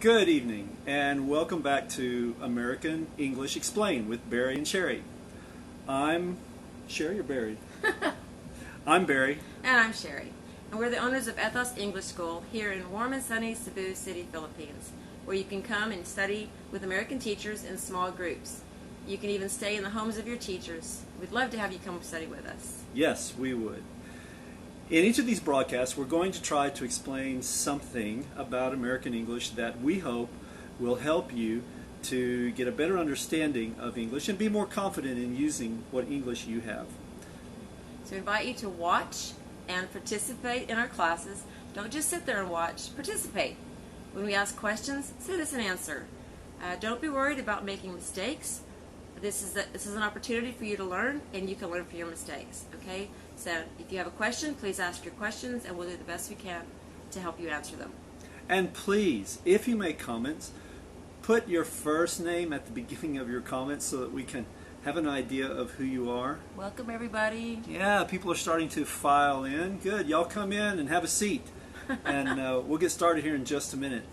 Good evening, and welcome back to American English Explained with Barry and Sherry. I'm Sherry or Barry? I'm Barry. And I'm Sherry. And we're the owners of ETHOS English School here in warm and sunny Cebu City, Philippines, where you can come and study with American teachers in small groups. You can even stay in the homes of your teachers. We'd love to have you come study with us. Yes, we would. In each of these broadcasts, we're going to try to explain something about American English that we hope will help you to get a better understanding of English and be more confident in using what English you have. So we invite you to watch and participate in our classes. Don't just sit there and watch, participate. When we ask questions, send us an answer. Don't be worried about making mistakes. This is an opportunity for you to learn, and you can learn from your mistakes, okay? So if you have a question, please ask your questions, and we'll do the best we can to help you answer them. And please, if you make comments, put your first name at the beginning of your comments so that we can have an idea of who you are. Welcome, everybody. Yeah, people are starting to file in. Good. Y'all come in and have a seat, and we'll get started here in just a minute.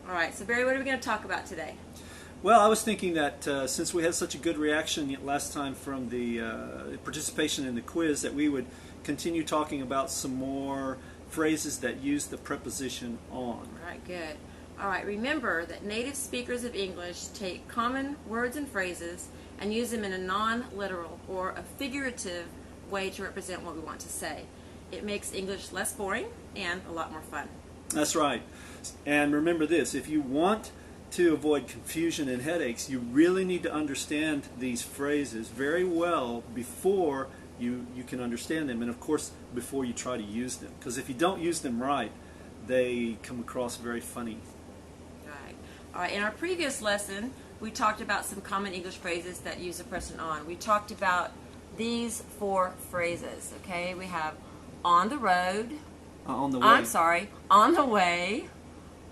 All right. So, Barry, what are we going to talk about today? Well, I was thinking that since we had such a good reaction last time from the participation in the quiz, that we would continue talking about some more phrases that use the preposition on. All right, good. All right, remember that native speakers of English take common words and phrases and use them in a non-literal or a figurative way to represent what we want to say. It makes English less boring and a lot more fun. That's right. And remember this, if you want to avoid confusion and headaches, you really need to understand these phrases very well before you can understand them, and of course before you try to use them, because if you don't use them right, they come across very funny. All right, in our previous lesson we talked about some common English phrases that use the preposition on. We talked about these four phrases, okay? We have on the road, On the way. I'm sorry, on the way,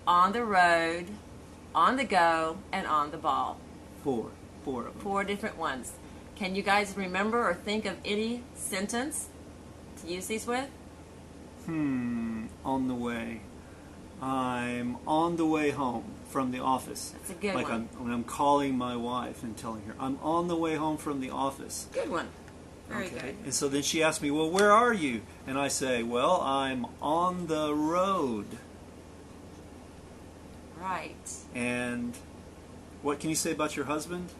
on the road, on the go, and on the ball. Four of them. Four different ones. Can you guys remember or think of any sentence to use these with? On the way. I'm on the way home from the office. That's a good like one. When I'm calling my wife and telling her, I'm on the way home from the office. Good one. Very Okay. good. And so then she asks me, well, where are you? And I say, well, I'm on the road. Right. And what can you say about your husband?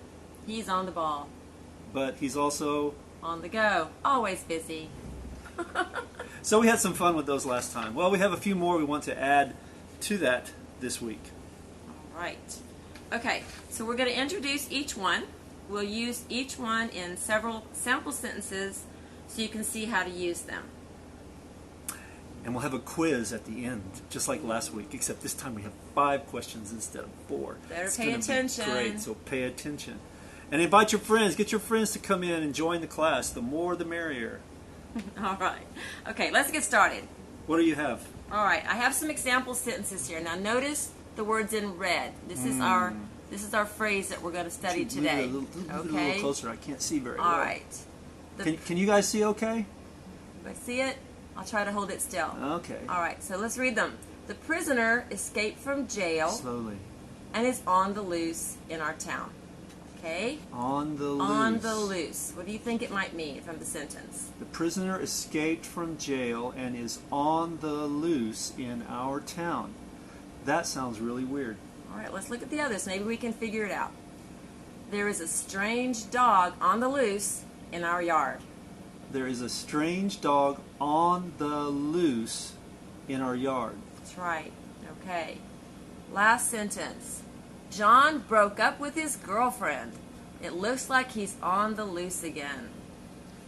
He's on the ball. But he's also... On the go. Always busy. So we had some fun with those last time. Well, we have a few more we want to add to that this week. All right. Okay, so we're going to introduce each one. We'll use each one in several sample sentences so you can see how to use them. And we'll have a quiz at the end, just like last week, except this time we have 5 questions instead of 4. Better pay attention. Great, so pay attention. And invite your friends. Get your friends to come in and join the class. The more, the merrier. All right. Okay, let's get started. What do you have? All right, I have some example sentences here. Now notice the words in red. This is our phrase that we're going to study today. Move it a little closer. I can't see very well. All right. Can you guys see okay? Do I see it? I'll try to hold it still. Okay. All right, so let's read them. The prisoner escaped from jail Slowly. and is on the loose in our town. Okay? On the loose. On the loose. What do you think it might mean from the sentence? The prisoner escaped from jail and is on the loose in our town. That sounds really weird. All right, let's look at the others. Maybe we can figure it out. There is a strange dog on the loose in our yard. There is a strange dog on the loose in our yard. That's right. Okay. Last sentence. John broke up with his girlfriend. It looks like he's on the loose again.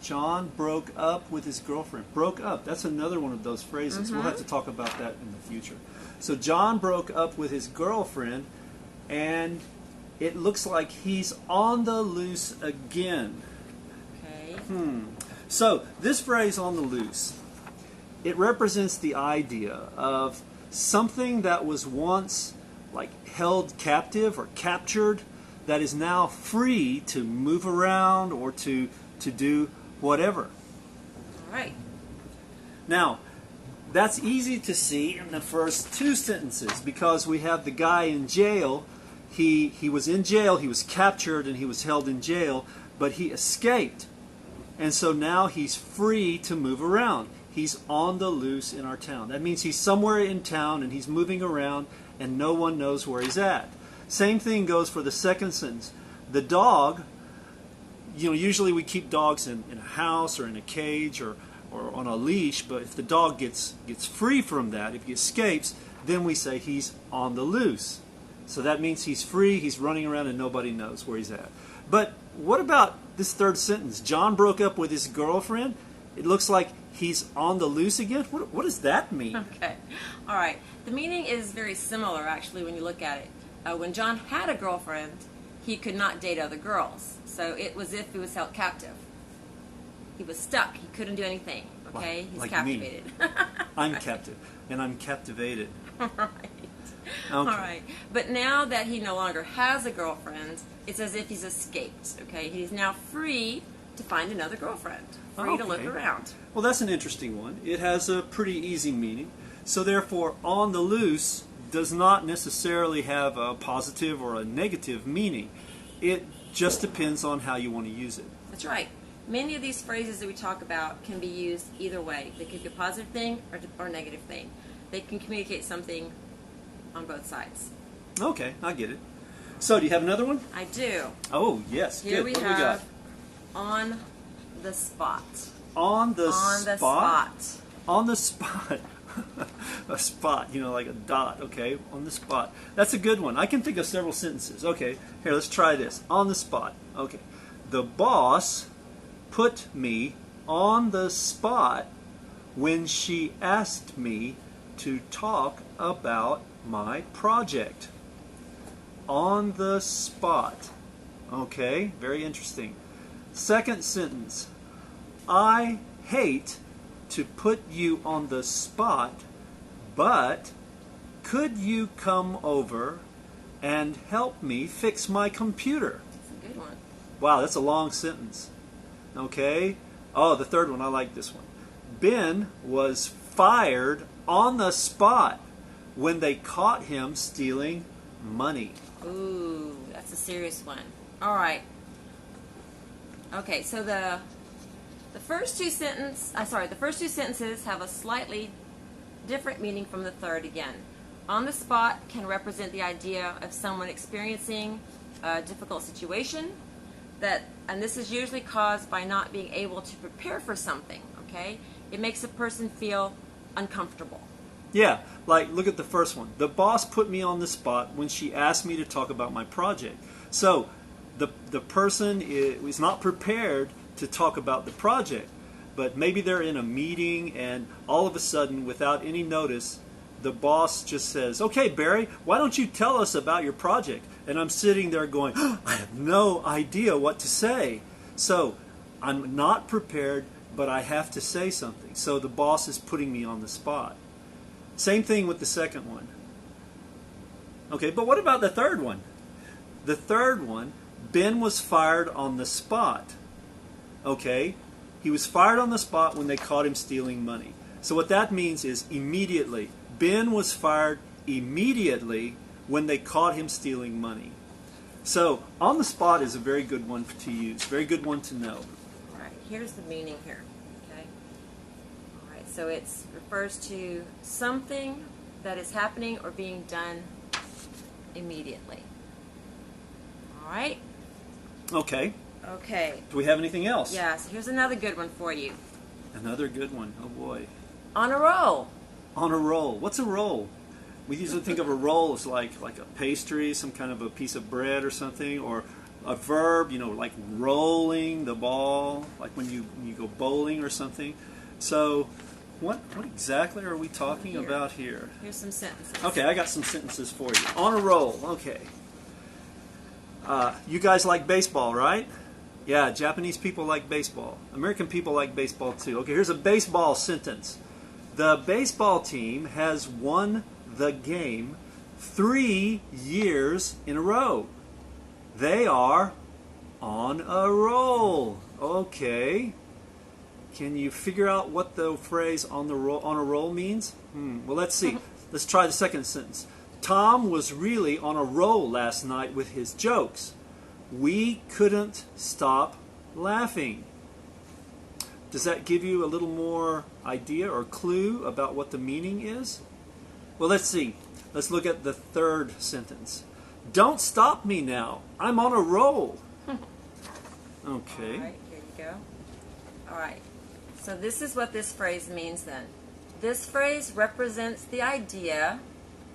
John broke up with his girlfriend. Broke up. That's another one of those phrases. We'll have to talk about that in the future. So John broke up with his girlfriend, and it looks like he's on the loose again. Okay. So this phrase, on the loose, it represents the idea of something that was once like held captive or captured that is now free to move around or to do whatever. All right. Now, that's easy to see in the first two sentences because we have the guy in jail. He was in jail, he was captured, and he was held in jail, but he escaped. And so now he's free to move around. He's on the loose in our town. That means he's somewhere in town and he's moving around and no one knows where he's at. Same thing goes for the second sentence. The dog, usually we keep dogs in a house or in a cage or on a leash, but if the dog gets free from that, if he escapes, then we say he's on the loose. So that means he's free, he's running around and nobody knows where he's at. But what about this third sentence? John broke up with his girlfriend. It looks like he's on the loose again. What does that mean? Okay. All right. The meaning is very similar, actually, when you look at it. When John had a girlfriend, he could not date other girls. So it was as if he was held captive. He was stuck. He couldn't do anything. Okay? He's like captivated. Me. I'm captive, and I'm captivated. All right. Okay. All right. But now that he no longer has a girlfriend, it's as if he's escaped. Okay? He's now free to find another girlfriend. Free to look around. Well, that's an interesting one. It has a pretty easy meaning. So therefore, on the loose does not necessarily have a positive or a negative meaning. It just depends on how you want to use it. That's right. Many of these phrases that we talk about can be used either way. They could be a positive thing or a negative thing. They can communicate something on both sides. Okay, I get it. So, do you have another one? I do. Oh, yes. Here good. we what have do we got? on the spot. On the spot? On the spot. A spot, like a dot, okay? On the spot. That's a good one. I can think of several sentences. Okay, here, let's try this. On the spot. Okay. The boss put me on the spot when she asked me to talk about my project. On the spot. Okay, very interesting. Second sentence. I hate to put you on the spot, but could you come over and help me fix my computer? That's a good one. Wow, that's a long sentence. Okay. Oh, the third one, I like this one. Ben was fired on the spot when they caught him stealing money. Ooh, that's a serious one. All right. Okay, so the first two sentences have a slightly different meaning from the third again. On the spot can represent the idea of someone experiencing a difficult situation, and this is usually caused by not being able to prepare for something, okay? It makes a person feel uncomfortable. Yeah, like look at the first one. The boss put me on the spot when she asked me to talk about my project. So the person is not prepared to talk about the project, but maybe they're in a meeting and all of a sudden, without any notice, the boss just says, "Okay, Barry, why don't you tell us about your project?" And I'm sitting there going, I have no idea what to say. So I'm not prepared, but I have to say something. So the boss is putting me on the spot. Same thing with the second one. Okay, but what about the third one? The third one, Ben was fired on the spot. Okay, he was fired on the spot when they caught him stealing money. So what that means is immediately. Ben was fired immediately when they caught him stealing money. So on the spot is a very good one to use, very good one to know. All right, here's the meaning here. Okay. All right, so it refers to something that is happening or being done immediately. All right. Okay. Okay. Do we have anything else? Yes. Here's another good one for you. Another good one. Oh boy. On a roll. On a roll. What's a roll? We usually think of a roll as like a pastry, some kind of a piece of bread or something, or a verb, like rolling the ball, like when you go bowling or something. So what exactly are we talking about here? Here's some sentences. Okay, I got some sentences for you. On a roll. Okay. You guys like baseball, right? Yeah, Japanese people like baseball. American people like baseball too. Okay, here's a baseball sentence. The baseball team has won the game 3 years in a row. They are on a roll. Okay. Can you figure out what the phrase on a roll means? Well, let's see. Let's try the second sentence. Tom was really on a roll last night with his jokes. We couldn't stop laughing. Does that give you a little more idea or clue about what the meaning is? Well, let's see. Let's look at the third sentence. Don't stop me now. I'm on a roll. Okay. All right, here you go. All right. So this is what this phrase means then. This phrase represents the idea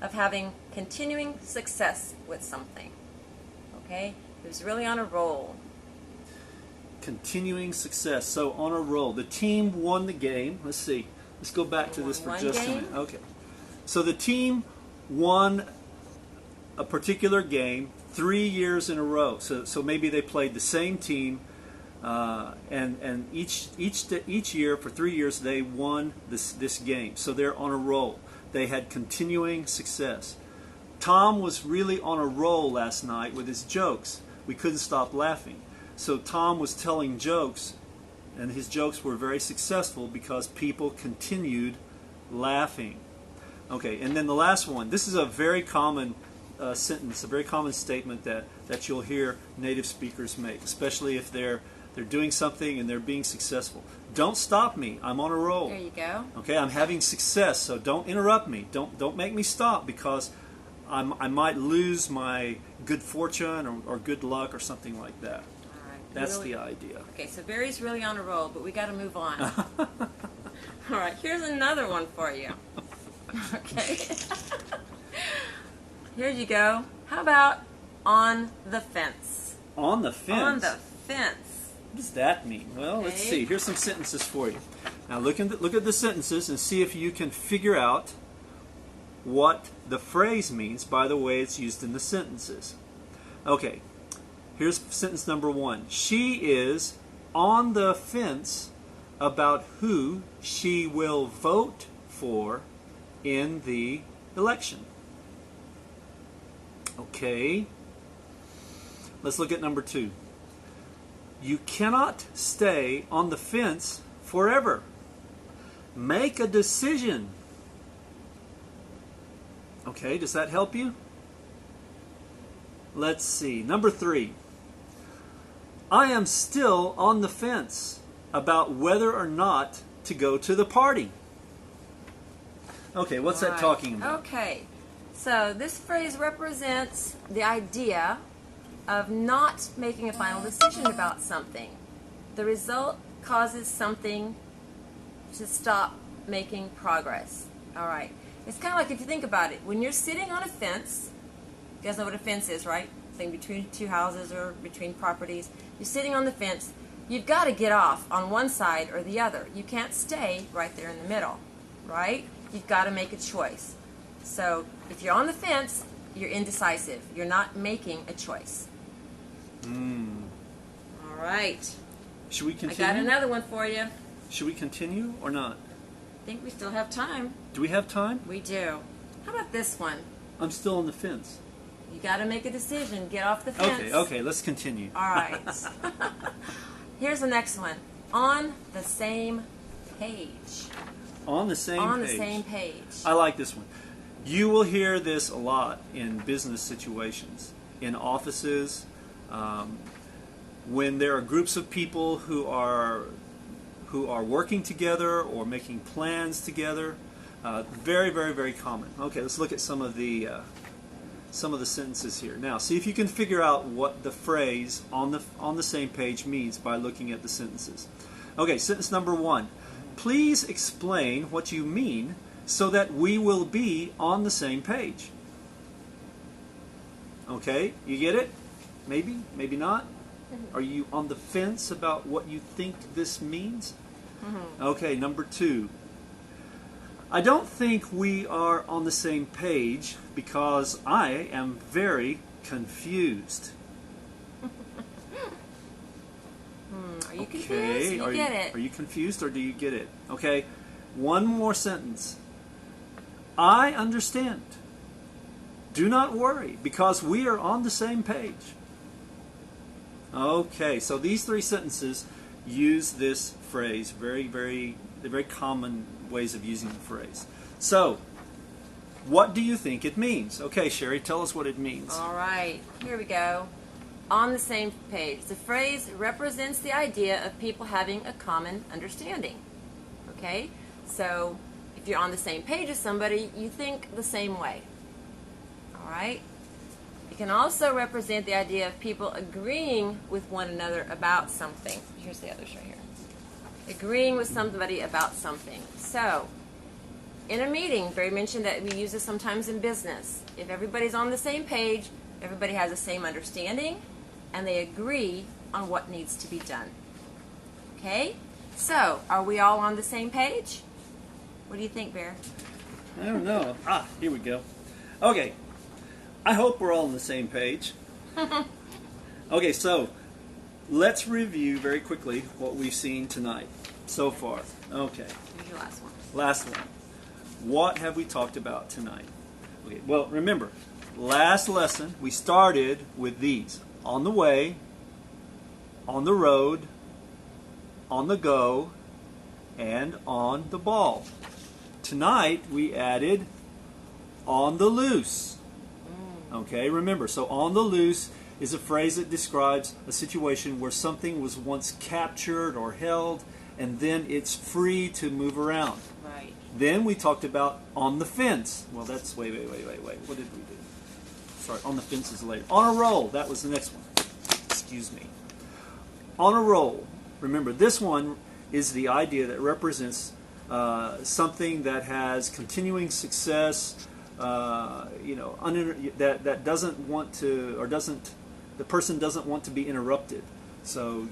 of having continuing success with something. Okay? He was really on a roll. Continuing success. So on a roll. The team won the game. Let's see. Let's go back to this for just a minute. Okay. So the team won a particular game 3 years in a row. So maybe they played the same team, and each year for 3 years they won this game. So they're on a roll. They had continuing success. Tom was really on a roll last night with his jokes. We couldn't stop laughing. So Tom was telling jokes, and his jokes were very successful because people continued laughing. Okay, and then the last one. This is a very common sentence, a very common statement that you'll hear native speakers make, especially if they're doing something and they're being successful. Don't stop me. I'm on a roll. There you go. Okay, I'm having success, so don't interrupt me. Don't make me stop because I might lose my good fortune or good luck or something like that. All right. That's the idea. Okay, so Barry's really on a roll, but we got to move on. All right, here's another one for you. Okay. Here you go. How about on the fence? On the fence? On the fence. What does that mean? Well, let's see. Here's some sentences for you. Now look at the sentences and see if you can figure out what the phrase means by the way it's used in the sentences. Okay, here's sentence number 1. She is on the fence about who she will vote for in the election. Okay, let's look at number 2. You cannot stay on the fence forever. Make a decision. Okay, does that help you? Let's see. Number 3. I am still on the fence about whether or not to go to the party. Okay, what's that talking about? Okay, so this phrase represents the idea of not making a final decision about something. The result causes something to stop making progress. All right. It's kind of like if you think about it. When you're sitting on a fence, you guys know what a fence is, right? Thing between two houses or between properties. You're sitting on the fence. You've got to get off on one side or the other. You can't stay right there in the middle, right? You've got to make a choice. So if you're on the fence, you're indecisive. You're not making a choice. All right. Should we continue? I got another one for you. Should we continue or not? I think we still have time. Do we have time? We do. How about this one? I'm still on the fence. You got to make a decision. Get off the fence. Okay, let's continue. All right. Here's the next one. On the same page. On the same page. On the same page. I like this one. You will hear this a lot in business situations, in offices, when there are groups of people who are working together or making plans together. Very, very, very common. Okay, let's look at some of the sentences here. Now, see if you can figure out what the phrase on the same page means by looking at the sentences. Okay, sentence number 1. Please explain what you mean so that we will be on the same page. Okay, you get it? Maybe, maybe not. Are you on the fence about what you think this means? Okay, number 2. I don't think we are on the same page because I am very confused. Are you confused? You get it. Are you confused or do you get it? Okay, one more sentence. I understand. Do not worry because we are on the same page. Okay, so these 3 sentences use this phrase. They're very common ways of using the phrase. So, what do you think it means? Okay, Sherry, tell us what it means. All right, here we go. On the same page. The phrase represents the idea of people having a common understanding. Okay? So, if you're on the same page as somebody, you think the same way. All right? It can also represent the idea of people agreeing with one another about something. Here's the others right here. Agreeing with somebody about something. So, in a meeting, Barry mentioned that we use this sometimes in business. If everybody's on the same page, everybody has the same understanding, and they agree on what needs to be done. Okay? So, are we all on the same page? What do you think, Bear? I don't know. Here we go. Okay. I hope we're all on the same page. Okay, so let's review very quickly what we've seen tonight so far. Okay. Here's your last one. Last one. What have we talked about tonight? Okay, well, remember, last lesson we started with these. On the way, on the road, on the go, and on the ball. Tonight we added on the loose. Okay, remember, so on the loose is a phrase that describes a situation where something was once captured or held and then it's free to move around. Right. Then we talked about on the fence. Well, that's wait. What did we do? Sorry, on the fence is later. On a roll, that was the next one. Excuse me. On a roll. Remember, this one is the idea that represents something that has continuing success, that doesn't want to, or doesn't, the person doesn't want to be interrupted. So,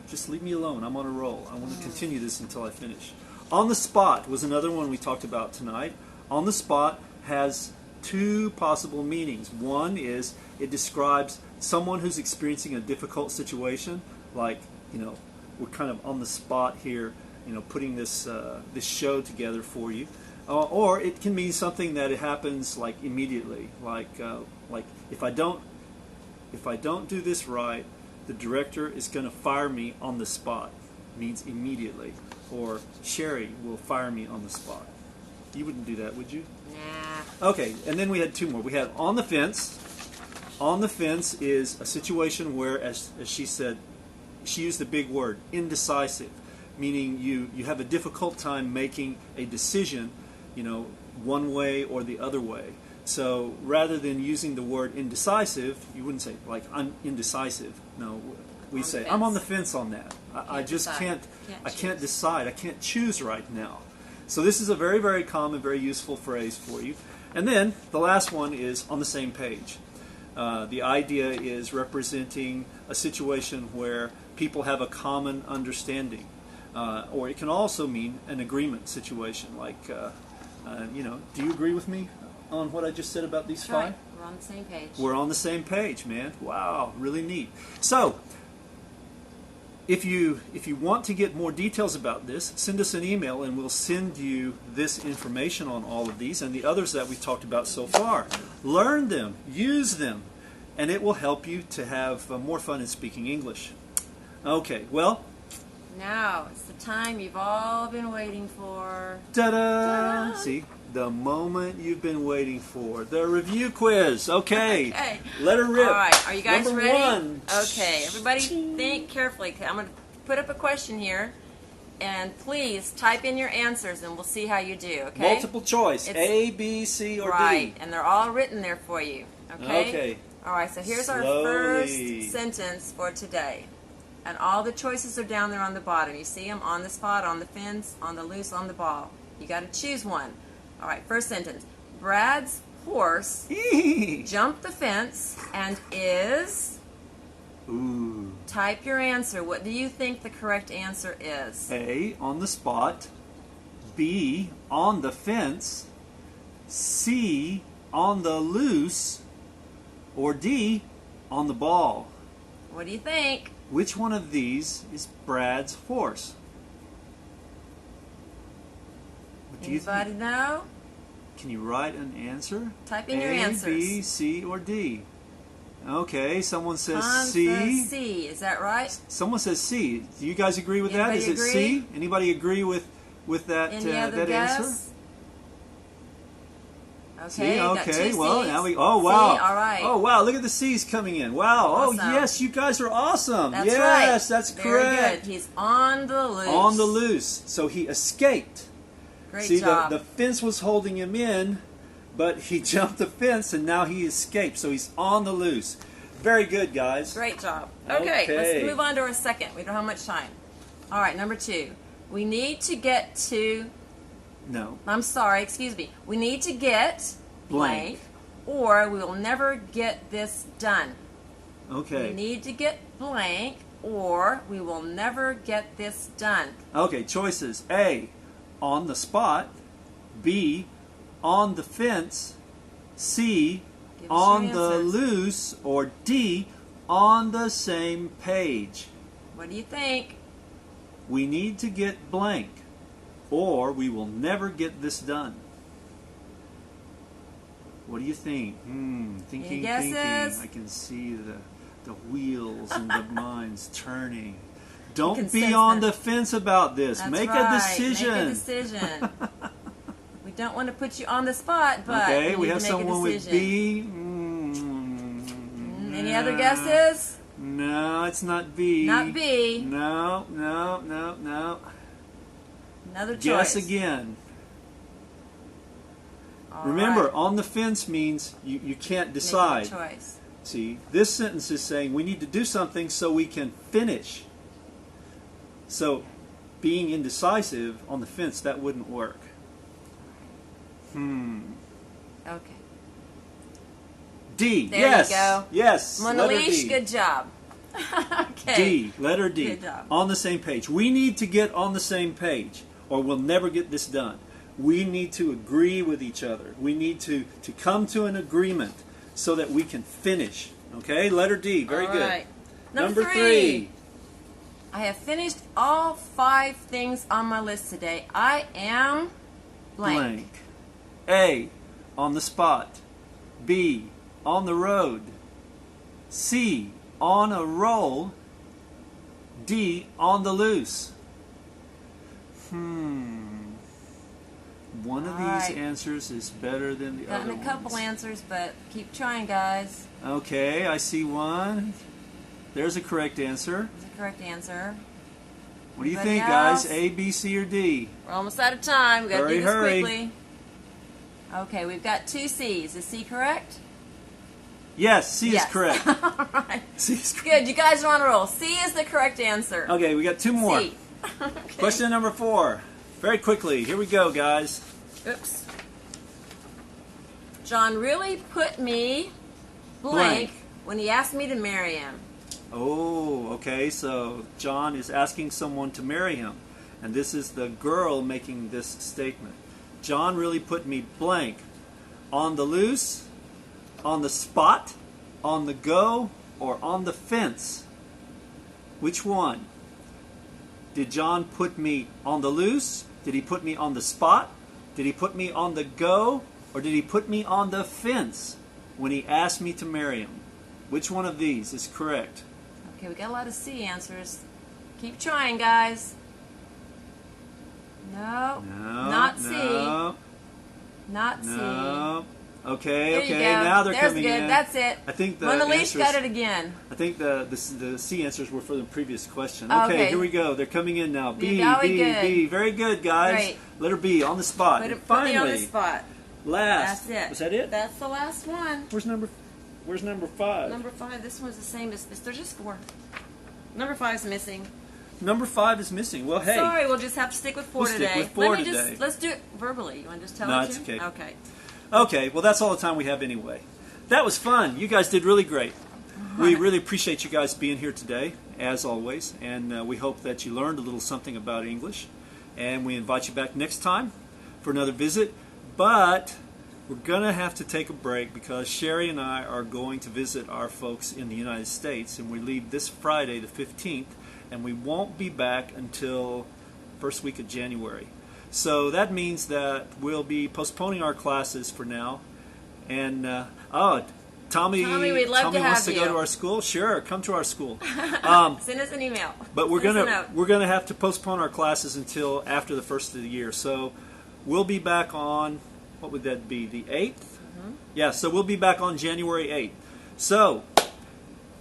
just leave me alone. I'm on a roll. I want to continue this until I finish. On the spot was another one we talked about tonight. On the spot has two possible meanings. One is it describes someone who's experiencing a difficult situation, like, we're kind of on the spot here, putting this this show together for you. Or it can mean something that it happens like immediately, like if I don't do this right, the director is going to fire me on the spot. Means immediately. Or Sherry will fire me on the spot. You wouldn't do that, would you? Nah. Okay, and then we had two more. We had on the fence. On the fence is a situation where, as she said, she used the big word, indecisive, meaning you have a difficult time making a decision, one way or the other way. So rather than using the word indecisive, you wouldn't say, like, I'm indecisive. No, we say, I'm on the fence on that. I just can't decide. I can't choose right now. So this is a very, very common, very useful phrase for you. And then the last one is on the same page. The idea is representing a situation where people have a common understanding. Or it can also mean an agreement situation, like, do you agree with me on what I just said about these five? Right. We're on the same page. We're on the same page, man. Wow, really neat. So, if you want to get more details about this, send us an email and we'll send you this information on all of these and the others that we talked about so far. Learn them, use them, and it will help you to have more fun in speaking English. Okay, well, now it's the time you've all been waiting for. ta-da! Ta-da! See, the moment you've been waiting for. The review quiz. Okay. Okay. Let her rip. All right. Are you guys Number ready? one. Okay. Everybody think carefully. I'm going to put up a question here. And please type in your answers and we'll see how you do. Okay? Multiple choice. It's, A, B, C, or right. D. And they're all written there for you. Okay? Okay. All right. So here's our Slowly. first sentence for today. And all the choices are down there on the bottom. You see them on the spot, on the fence, on the loose, on the ball. You got to choose one. All right, first sentence. Brad's horse jumped the fence and is... Ooh. Type your answer. What do you think the correct answer is? A, on the spot. B, on the fence. C, on the loose. Or D, on the ball. What do you think? Which one of these is Brad's horse? What do you think? Anybody know? Can you write an answer? Type in your answers. A, B, C, or D? Okay, someone says Tom C. says C. Is that right? Someone says C. Do you guys agree with that? Anybody Is it agree? C? Anybody agree with that Any other that guess? answer? Okay, C? got Okay. two Well, C's. now we. Oh wow! C, all right. Oh wow! Look at the C's coming in. Wow! Awesome. Oh yes, you guys are awesome. That's yes, right. that's Very correct. good. He's on the loose. On the loose. So he escaped. Great See, job. the fence was holding him in, but he jumped the fence and now he escaped. So he's on the loose. Very good, guys. Great job. Okay, Okay. let's move on to our second. We don't have much time. All right, number 2. We need to get to. No. I'm sorry, excuse me. We need to get Blank. or we will never get this done. Okay. We need to get blank, or we will never get this done. Okay, choices. A, on the spot. B, on the fence. C, Give us on your the answers. loose. Or D, on the same page. What do you think? We need to get blank, or we will never get this done. What do you think? Thinking, Any guesses? thinking. I can see the wheels in the minds turning. Don't can be sense on that. the fence about this. That's Make right. a decision. Make a decision. We don't want to put you on the spot, but Okay, you we need have to make someone a with decision. B. Any other guesses? No, it's not B. Not B. No. Another choice. Guess again. All Remember, right. on the fence means you can't Make a decide. choice. See, this sentence is saying we need to do something so we can finish. So, being indecisive on the fence, that wouldn't work. Okay. D. There yes. you go. Yes. Letter Monalish, D. good job. Okay. D. Letter D. Good job. On the same page. We need to get on the same page, or we'll never get this done. We need to agree with each other. We need to come to an agreement so that we can finish. Okay? Letter D. Very All good. right. Number 3. I have finished all 5 things on my list today. I am blank. A. On the spot. B. On the road. C. On a roll. D. On the loose. One of All these right. answers is better than the other Gotten a couple ones. answers, but keep trying, guys. Okay, I see one. There's a correct answer. That's the correct answer. What do you Anybody think, guys? else? A, B, C, or D? We're almost out of time. We've got to Hurry, do this hurry. quickly. Okay, we've got 2 C's. Is C correct? Yes, C Yes. is correct. All right. C is correct. Good. You guys are on a roll. C is the correct answer. Okay, we got 2 more. C. Okay. Question number 4. Very quickly. Here we go, guys. Oops. John really put me Blank. when he asked me to marry him. Oh, okay. So John is asking someone to marry him. And this is the girl making this statement. John really put me blank. On the loose, on the spot, on the go, or on the fence. Which one? Did John put me on the loose? Did he put me on the spot? Did he put me on the go? Or did he put me on the fence when he asked me to marry him? Which one of these is correct? Okay, we got a lot of C answers. Keep trying, guys. No. Not C. No. Not C. No. Okay, There okay. you go. Now they're There's coming good. in. That's it. I think the Mona Lisa answers, got it again. I think the C answers were for the previous question. Oh, Okay, okay. here we go. They're coming in now. B, Very B, good. B. Very good, guys. Great. Letter B on the spot. Put And me finally, on the spot. last. That's it. Was that it? That's the last one. Where's number 5? Number 5. This one's the same as There's just 4. Number 5's missing. Number 5 is missing. Well, hey. Sorry, we'll just have to stick with 4 We'll today. stick with 4 Let me today. let's do it verbally. You want to just tell No, it it's to? okay. Okay. Okay, well, that's all the time we have anyway. That was fun. You guys did really great. We really appreciate you guys being here today, as always, and we hope that you learned a little something about English. And we invite you back next time for another visit. But we're going to have to take a break because Sherry and I are going to visit our folks in the United States, and we leave this Friday, the 15th, and we won't be back until first week of January. So that means that we'll be postponing our classes for now. And Tommy we'd love to have wants to go you. to our school. Sure, come to our school. Send us an email. But we're Send us a note. gonna have to postpone our classes until after the first of the year. So we'll be back on, what would that be, the 8th? Mm-hmm. Yeah, so we'll be back on January 8th. So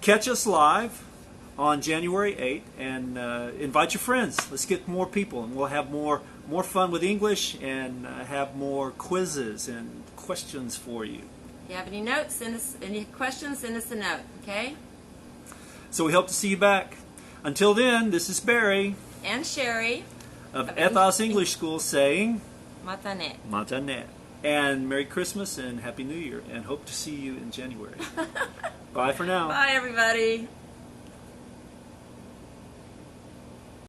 catch us live on January 8th and invite your friends. Let's get more people, and we'll have more fun with English and have more quizzes and questions for you. If you have any notes, send us any questions, send us a note, okay? So we hope to see you back. Until then, this is Barry And Sherry of ETHOS English School saying Matane. Matane. And Merry Christmas and Happy New Year, and hope to see you in January. Bye for now. Bye, everybody.